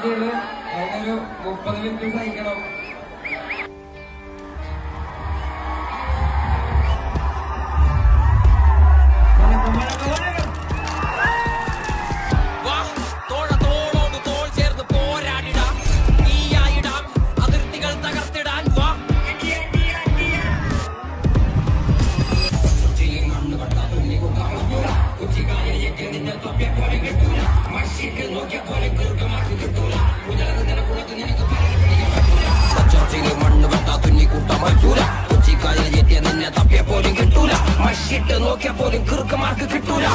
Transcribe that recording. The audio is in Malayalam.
വണ്ടികള് അതിനൊരു 30 മിനിറ്റ് സഹിക്കണം. കൊച്ചിക്കായ നിന്നെ തപ്പിയ പോലും കിട്ടൂല. മഷിട്ട് നോക്കിയ പോലും കിറുക്കമാർക്ക് കിട്ടൂല.